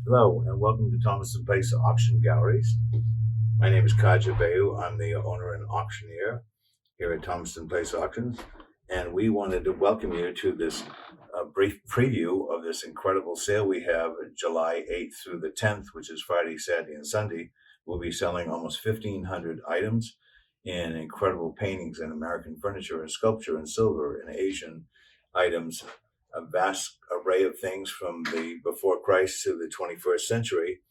Hello, and welcome to Thomaston Place Auction Galleries. My name is Kaja Veilleux. I'm the owner and auctioneer here at Thomaston Place Auctions, and we wanted to welcome you to this brief preview of this incredible sale we have July 8th through the 10th, which is Friday, Saturday, and Sunday. We'll be selling almost 1,500 items in incredible paintings and American furniture and sculpture and silver and Asian items, a vast array of things from the before Christ to the 21st century.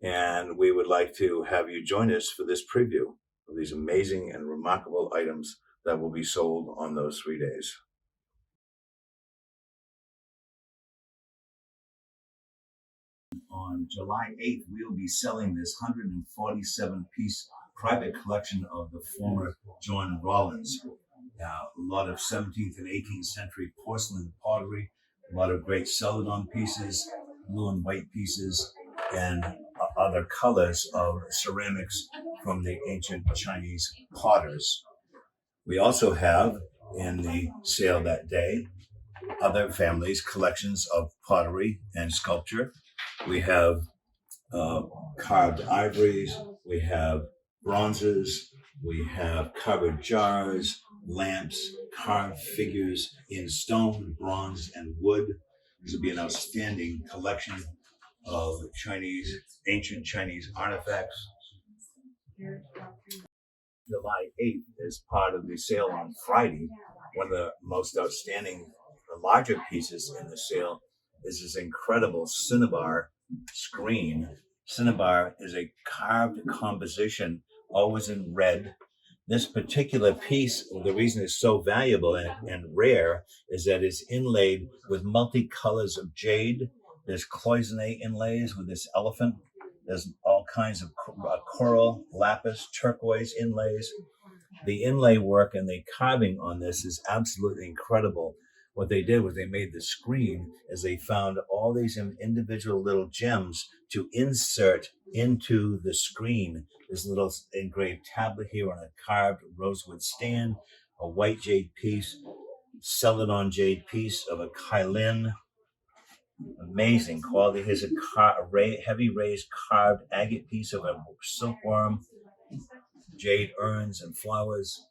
And we would like to have you join us for this preview of these amazing and remarkable items that will be sold on those 3 days. On July 8th, we'll be selling this 147-piece private collection of the former John Rollins. A lot of 17th and 18th century porcelain pottery, a lot of great celadon pieces, blue and white pieces, and other colors of ceramics from the ancient Chinese potters. We also have in the sale that day other families' collections of pottery and sculpture. We have carved ivories, we have bronzes, we have covered jars, lamps, carved figures in stone, bronze, and wood. This would be an outstanding collection of ancient Chinese artifacts. July 8th is part of the sale on Friday. One of the most outstanding, larger pieces in the sale is this incredible cinnabar screen. Cinnabar is a carved composition, always in red. This particular piece, the reason it's so valuable and rare is that it's inlaid with multicolors of jade. There's cloisonne inlays with this elephant. There's all kinds of coral, lapis, turquoise inlays. The inlay work and the carving on this is absolutely incredible. What they did was they made the screen as they found all these individual little gems to insert into the screen. This little engraved tablet here on a carved rosewood stand, a white jade piece, celadon jade piece of a kaolin. Amazing quality. Here's a heavy raised carved agate piece of a silkworm, jade urns and flowers.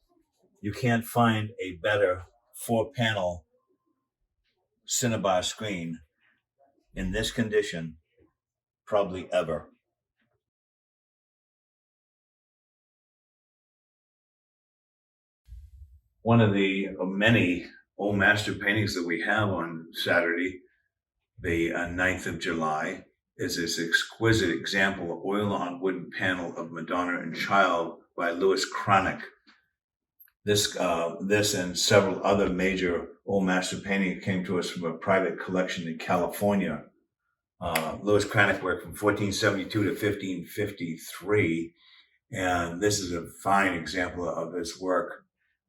You can't find a better 4-panel cinnabar screen in this condition probably ever. One of the many old master paintings that we have on Saturday, the 9th of July, is this exquisite example of oil on wooden panel of Madonna and Child by Louis Cranach. This and several other major old master paintings came to us from a private collection in California. Louis Cranach worked from 1472 to 1553, and this is a fine example of his work.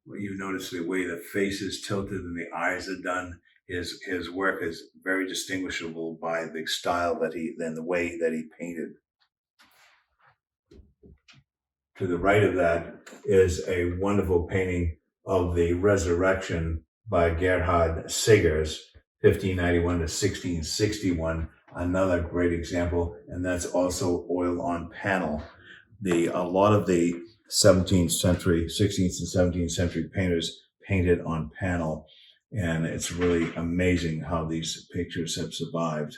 You notice the way the face is tilted and the eyes are done. His work is very distinguishable by the style and the way that he painted. To the right of that is a wonderful painting of the Resurrection by Gerhard Seghers, 1591 to 1661. Another great example, and that's also oil on panel. A lot of the 17th century, 16th and 17th century painters painted on panel, and it's really amazing how these pictures have survived.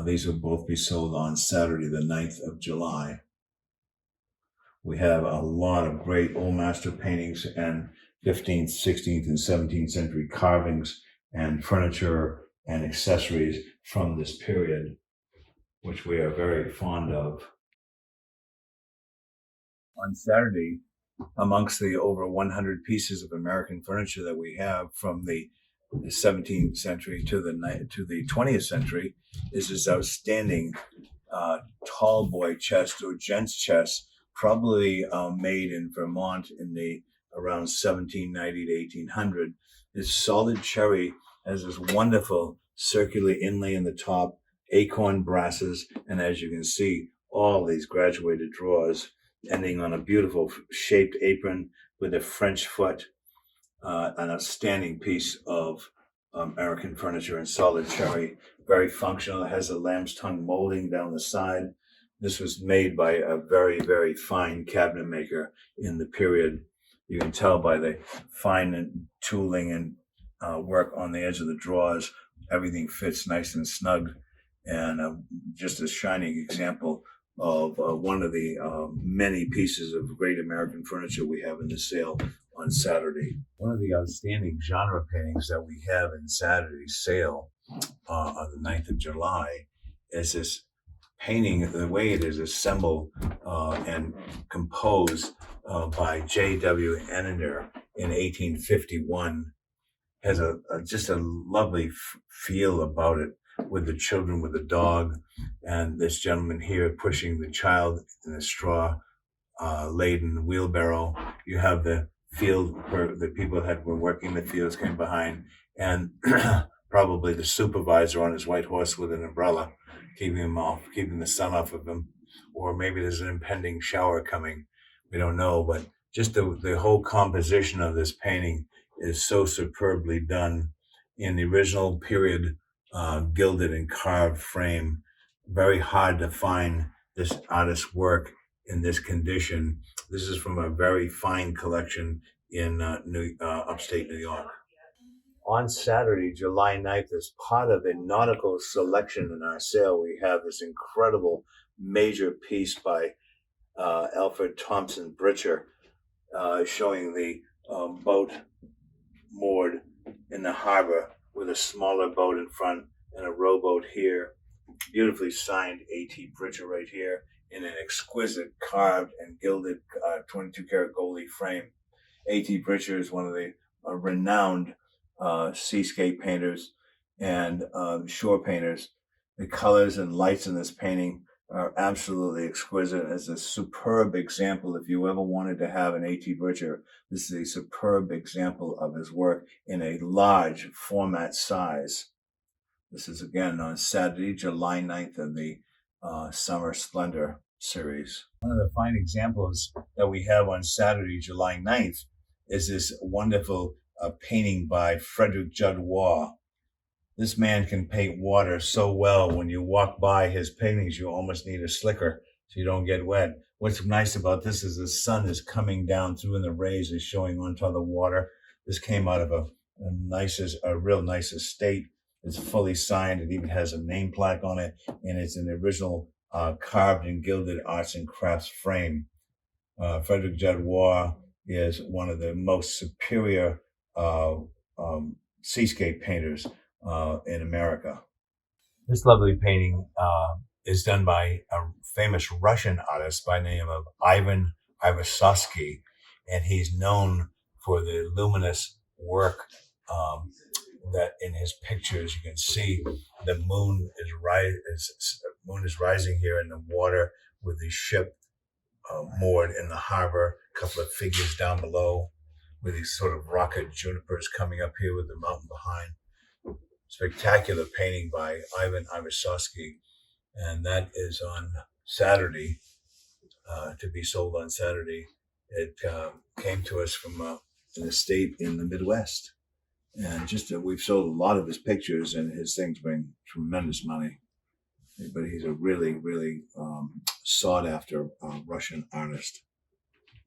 These will both be sold on Saturday, the 9th of July. We have a lot of great old master paintings and 15th, 16th, and 17th century carvings and furniture and accessories from this period, which we are very fond of. On Saturday, amongst the over 100 pieces of American furniture that we have from the 17th century to the 20th century, is this outstanding tall boy chest or gents chest, probably made in Vermont in the around 1790 to 1800. This solid cherry has this wonderful circular inlay in the top, acorn brasses, and as you can see, all these graduated drawers, ending on a beautiful shaped apron with a French foot, an outstanding piece of American furniture in solid cherry, very functional. It has a lamb's tongue molding down the side. This was made by a very, very fine cabinet maker in the period. You can tell by the fine tooling and work on the edge of the drawers. Everything fits nice and snug, and just a shining example of one of the many pieces of great American furniture we have in the sale on Saturday. One of the outstanding genre paintings that we have in Saturday's sale on the 9th of July is this painting. The way it is assembled and composed by J.W. Ehninger in 1851 has just a lovely feel about it, with the children with the dog, and this gentleman here pushing the child in a straw laden wheelbarrow. You have the field where the people that were working the fields came behind, and probably the supervisor on his white horse with an umbrella, keeping the sun off of him, or maybe there's an impending shower coming. We don't know, but just the whole composition of this painting is so superbly done in the original period, gilded and carved frame. Very hard to find this artist's work in this condition. This is from a very fine collection in upstate New York. On Saturday, July 9th, as part of the nautical selection in our sale, we have this incredible major piece by Alfred Thompson Britcher, showing the boat moored in the harbor with a smaller boat in front and a rowboat here. Beautifully signed A.T. Britcher right here in an exquisite carved and gilded 22-karat gold frame. A.T. Britcher is one of the renowned seascape painters and shore painters. The colors and lights in this painting are absolutely exquisite. It's a superb example. If you ever wanted to have an A.T. Britcher, this is a superb example of his work in a large format size. This is again on Saturday, July 9th in the Summer Splendor series. One of the fine examples that we have on Saturday, July 9th is this wonderful painting by Frederick Judd Waugh. This man can paint water so well. When you walk by his paintings, you almost need a slicker so you don't get wet. What's nice about this is the sun is coming down through and the rays is showing onto the water. This came out of a real nice estate. It's fully signed. It even has a name plaque on it, and it's an original carved and gilded arts and crafts frame. Frederick Judd Waugh is one of the most superior seascape painters in America. This lovely painting is done by a famous Russian artist by the name of Ivan Ivasovsky, and he's known for the luminous work that in his pictures you can see the moon is rising here in the water with the ship moored in the harbor, a couple of figures down below with these sort of rocket junipers coming up here with the mountain behind. Spectacular painting by Ivan Ivasovsky, and that is on Saturday, to be sold on Saturday. It came to us from an estate in the Midwest, and we've sold a lot of his pictures, and his things bring tremendous money. But he's a really, really sought after Russian artist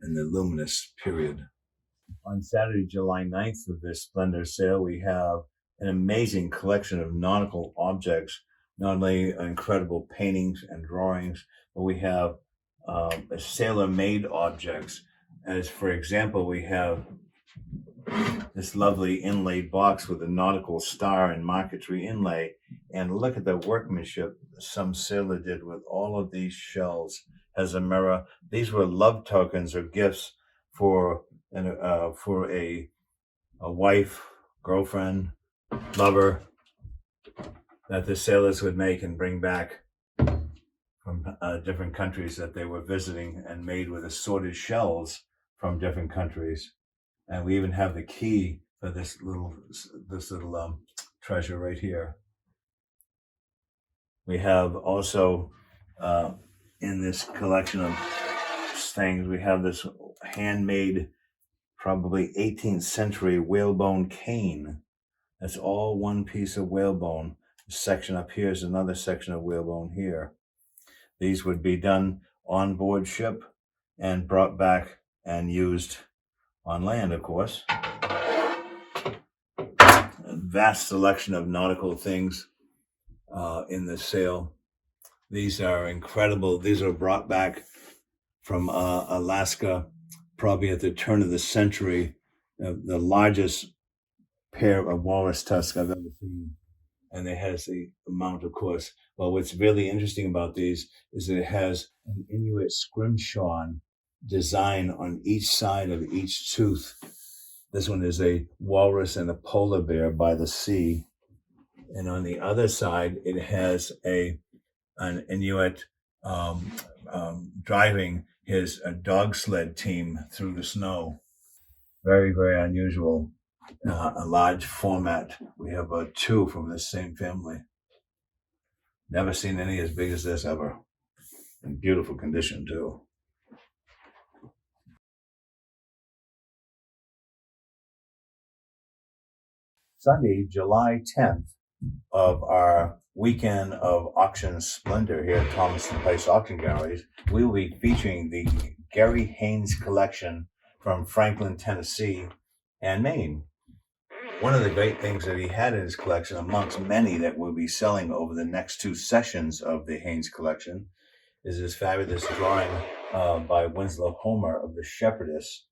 in the luminous period. On Saturday, July 9th of this Splendor sale, we have an amazing collection of nautical objects, not only incredible paintings and drawings, but we have sailor-made objects. As for example, we have this lovely inlaid box with a nautical star and marquetry inlay. And look at the workmanship some sailor did with all of these shells as a mirror. These were love tokens or gifts for a wife, girlfriend, lover that the sailors would make and bring back from different countries that they were visiting, and made with assorted shells from different countries. And we even have the key for this little treasure right here. We have also in this collection of things, we have this handmade, probably 18th century whalebone cane. That's all one piece of whalebone section up here is another section of whalebone here. These would be done on board ship and brought back and used on land, of course. A vast selection of nautical things in the sale. These are incredible. These are brought back from Alaska, probably at the turn of the century. The largest pair of walrus tusks I've ever seen. And it has the amount, of course. Well, what's really interesting about these is that it has an Inuit scrimshaw design on each side of each tooth. This one is a walrus and a polar bear by the sea. And on the other side, it has an Inuit driving his dog sled team through the snow. Very, very unusual. A large format. We have two from the same family. Never seen any as big as this ever. In beautiful condition, too. Sunday, July 10th of our weekend of auction splendor here at Thomaston Place Auction Galleries, we will be featuring the Gary Haynes collection from Franklin, Tennessee and Maine. One of the great things that he had in his collection, amongst many that we'll be selling over the next two sessions of the Haynes collection, is this fabulous drawing by Winslow Homer of the Shepherdess.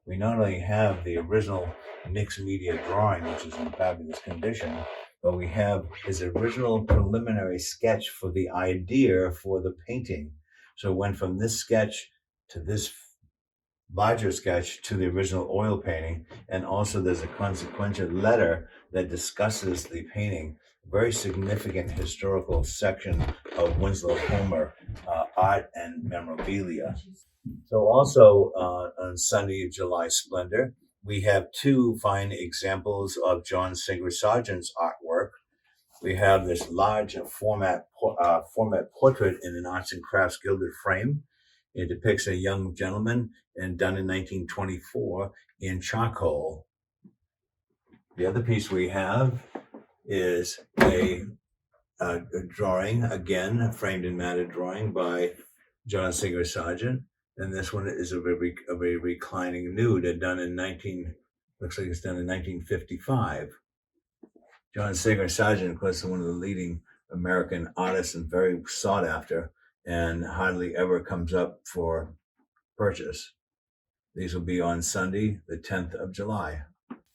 We not only have the original mixed media drawing, which is in fabulous condition, but we have his original preliminary sketch for the idea for the painting. So it went from this sketch to this larger sketch to the original oil painting, and also there's a consequential letter that discusses the painting. Very significant historical section of Winslow Homer art and memorabilia. So also on Sunday, July Splendor, we have two fine examples of John Seghers Sargent's artwork. We have this large format portrait in an arts and crafts gilded frame. It depicts a young gentleman and done in 1924 in charcoal. The other piece we have is a drawing, again, framed and matted drawing by John Seghers Sargent. And this one is of a reclining nude done in 1955. John Seghers Sargent, of course, is one of the leading American artists and very sought after, and hardly ever comes up for purchase. These will be on Sunday, the 10th of July.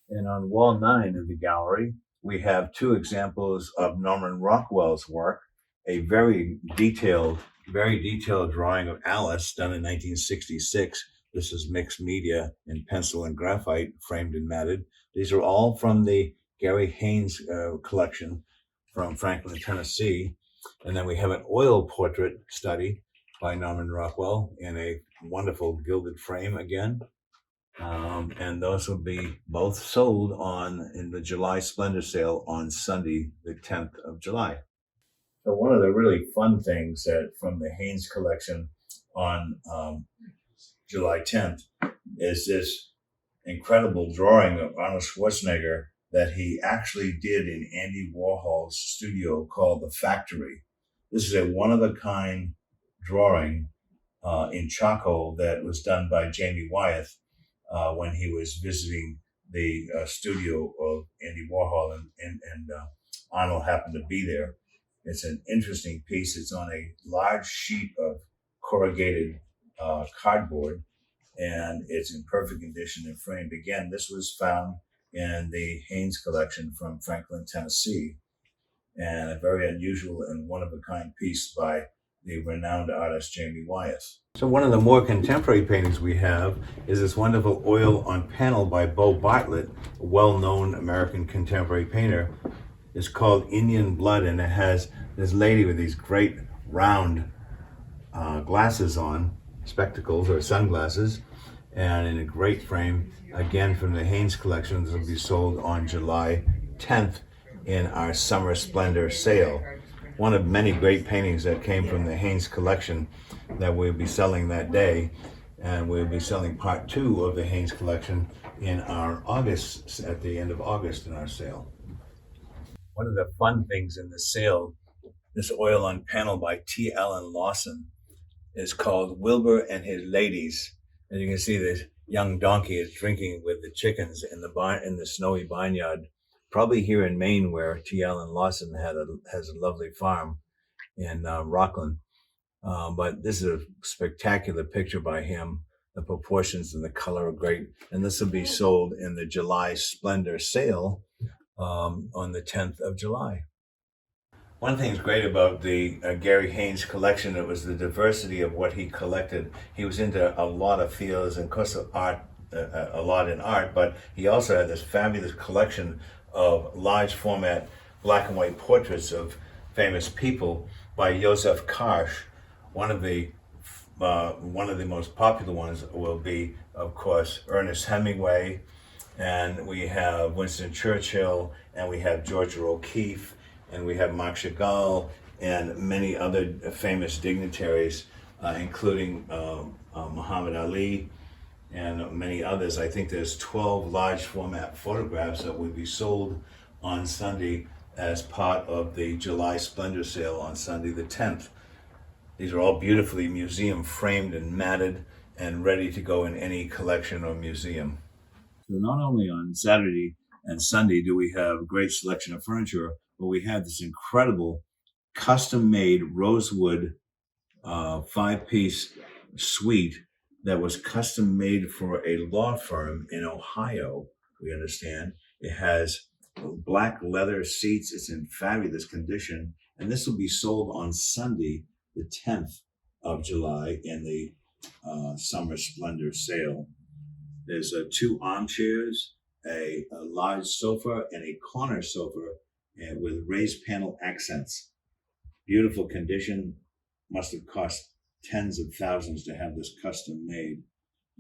And on wall 9 of the gallery, we have two examples of Norman Rockwell's work, a very detailed drawing of Alice done in 1966. This is mixed media in pencil and graphite, framed and matted. These are all from the Gary Haynes collection from Franklin, Tennessee. And then we have an oil portrait study by Norman Rockwell in a wonderful gilded frame again. And those will be both sold in the July Splendor sale on Sunday, the 10th of July. So one of the really fun things that from the Haynes collection on July 10th is this incredible drawing of Arnold Schwarzenegger that he actually did in Andy Warhol's studio called The Factory. This is a one-of-a-kind drawing in charcoal that was done by Jamie Wyeth when he was visiting the studio of Andy Warhol, and Arnold happened to be there. It's an interesting piece. It's on a large sheet of corrugated cardboard, and it's in perfect condition and framed. Again, this was found in the Haynes collection from Franklin, Tennessee, and a very unusual and one-of-a-kind piece by the renowned artist Jamie Wyeth. So one of the more contemporary paintings we have is this wonderful oil on panel by Beau Bartlett, a well-known American contemporary painter. It's called Indian Blood, and it has this lady with these great round glasses on, spectacles or sunglasses, and in a great frame, again from the Haynes collection. This will be sold on July 10th in our Summer Splendor sale. One of many great paintings that came from the Haynes collection that we'll be selling that day, and we'll be selling part 2 of the Haynes collection in our at the end of August in our sale. One of the fun things in the sale, this oil on panel by T. Allen Lawson, is called Wilbur and His Ladies. And you can see this young donkey is drinking with the chickens in the barn, in the snowy barnyard, probably here in Maine, where T. Allen Lawson has a lovely farm in Rockland. But this is a spectacular picture by him. The proportions and the color are great. And this will be sold in the July Splendor sale on the 10th of July. One thing that's great about the Gary Haynes collection, it was the diversity of what he collected. He was into a lot of fields and, of course, of art, a lot in art, but he also had this fabulous collection of large format black and white portraits of famous people by Joseph Karsh. One of the most popular ones will be, of course, Ernest Hemingway, and we have Winston Churchill, and we have Georgia O'Keeffe, and we have Marc Chagall, and many other famous dignitaries, including Muhammad Ali, and many others. I think there's 12 large format photographs that will be sold on Sunday as part of the July Splendor sale on Sunday the 10th. These are all beautifully museum framed and matted and ready to go in any collection or museum. So not only on Saturday and Sunday do we have a great selection of furniture, but we have this incredible custom-made rosewood 5-piece suite that was custom made for a law firm in Ohio, we understand. It has black leather seats. It's in fabulous condition. And this will be sold on Sunday, the 10th of July in the Summer Splendor sale. There's 2 armchairs, a large sofa, and a corner sofa with raised panel accents. Beautiful condition. Must have cost tens of thousands to have this custom made,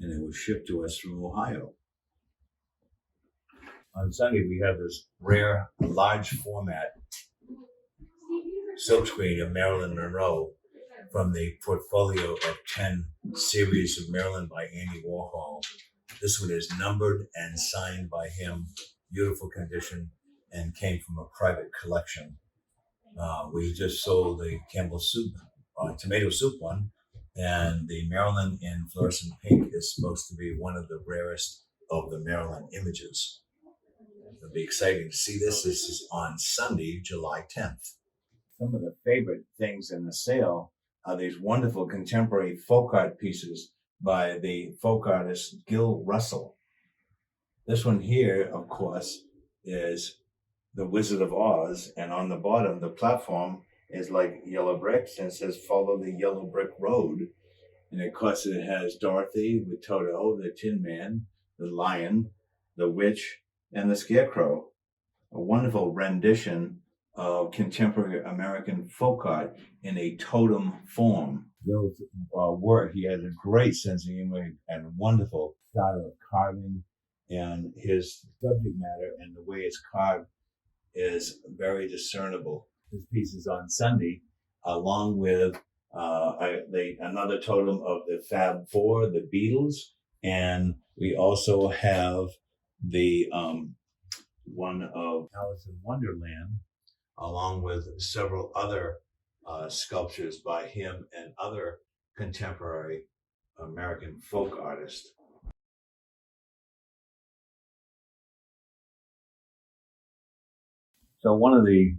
and it was shipped to us from Ohio. On Sunday, we have this rare, large format silkscreen of Marilyn Monroe from the portfolio of 10 series of Marilyn by Andy Warhol. This one is numbered and signed by him, beautiful condition, and came from a private collection. We just sold the Campbell soup, tomato soup one, and the Marilyn in fluorescent pink is supposed to be one of the rarest of the Marilyn images. It'll be exciting to see this. This is on Sunday, July 10th. Some of the favorite things in the sale are these wonderful contemporary folk art pieces by the folk artist Gil Russell. This one here, of course, is The Wizard of Oz, and on the bottom, the platform is like yellow bricks and says, "Follow the yellow brick road." And of course, it has Dorothy with Toto, the Tin Man, the Lion, the Witch, and the Scarecrow. A wonderful rendition of contemporary American folk art in a totem form. Gil's work, he has a great sense of humor and wonderful style of carving, and his subject matter and the way it's carved is very discernible. This piece is on Sunday, along with another totem of the Fab Four, the Beatles, and we also have the one of Alice in Wonderland, along with several other sculptures by him and other contemporary American folk artists. So one of the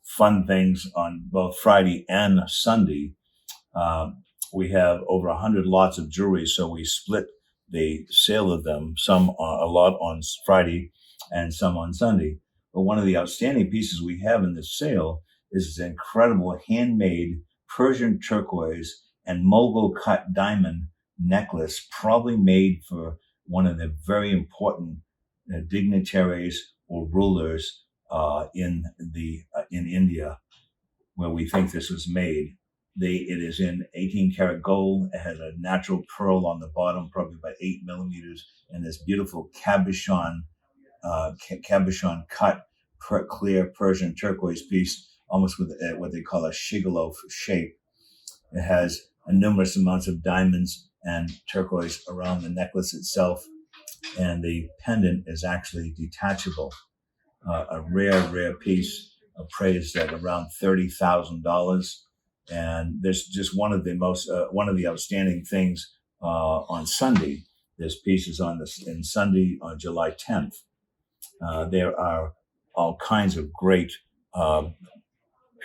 fun things on both Friday and Sunday, we have over 100 lots of jewelry, so we split the sale of them, some a lot on Friday and some on Sunday. But one of the outstanding pieces we have in this sale is this incredible handmade Persian turquoise and mogul cut diamond necklace, probably made for one of the very important dignitaries or rulers in India, where we think this was made. It is in 18 karat gold. It has a natural pearl on the bottom, probably about 8 millimeters, and this beautiful cabochon cut clear Persian turquoise piece, almost with what they call a sugarloaf shape. It has numerous amounts of diamonds and turquoise around the necklace itself, and the pendant is actually detachable. a rare piece appraised at around $30,000. And there's just one of the outstanding things on Sunday. This piece is in Sunday on July 10th. There are all kinds of great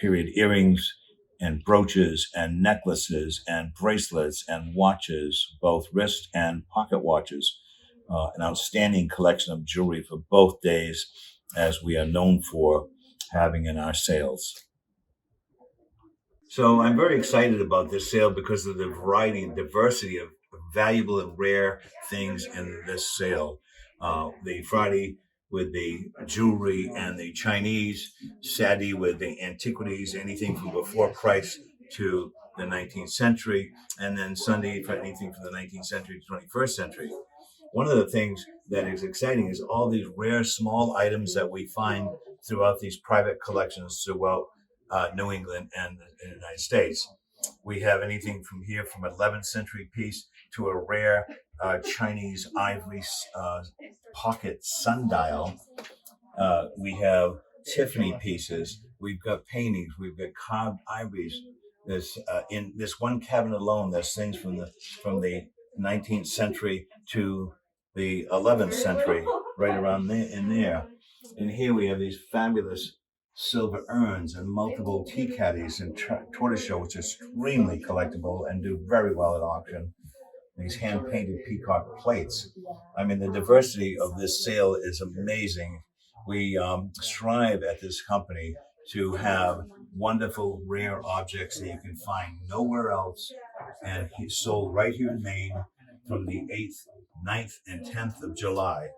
period earrings and brooches and necklaces and bracelets and watches, both wrist and pocket watches. An outstanding collection of jewelry for both days, as we are known for having in our sales. So I'm very excited about this sale because of the variety and diversity of valuable and rare things in this sale. The Friday with the jewelry and the Chinese, Saturday with the antiquities, anything from before Christ to the 19th century, and then Sunday for anything from the 19th century to 21st century. One of the things that is exciting is all these rare small items that we find throughout these private collections throughout New England and the United States. We have anything from 11th century piece to a rare Chinese ivory pocket sundial. We have Tiffany pieces. We've got paintings. We've got carved ivories. There's in this one cabinet alone, there's things from the 19th century to the 11th century, right around there in there. And here we have these fabulous silver urns and multiple tea caddies and tortoiseshell, which are extremely collectible and do very well at auction. These hand-painted peacock plates. I mean, the diversity of this sale is amazing. We strive at this company to have wonderful, rare objects that you can find nowhere else, and he's sold right here in Maine from the 8th, 9th, and 10th of July.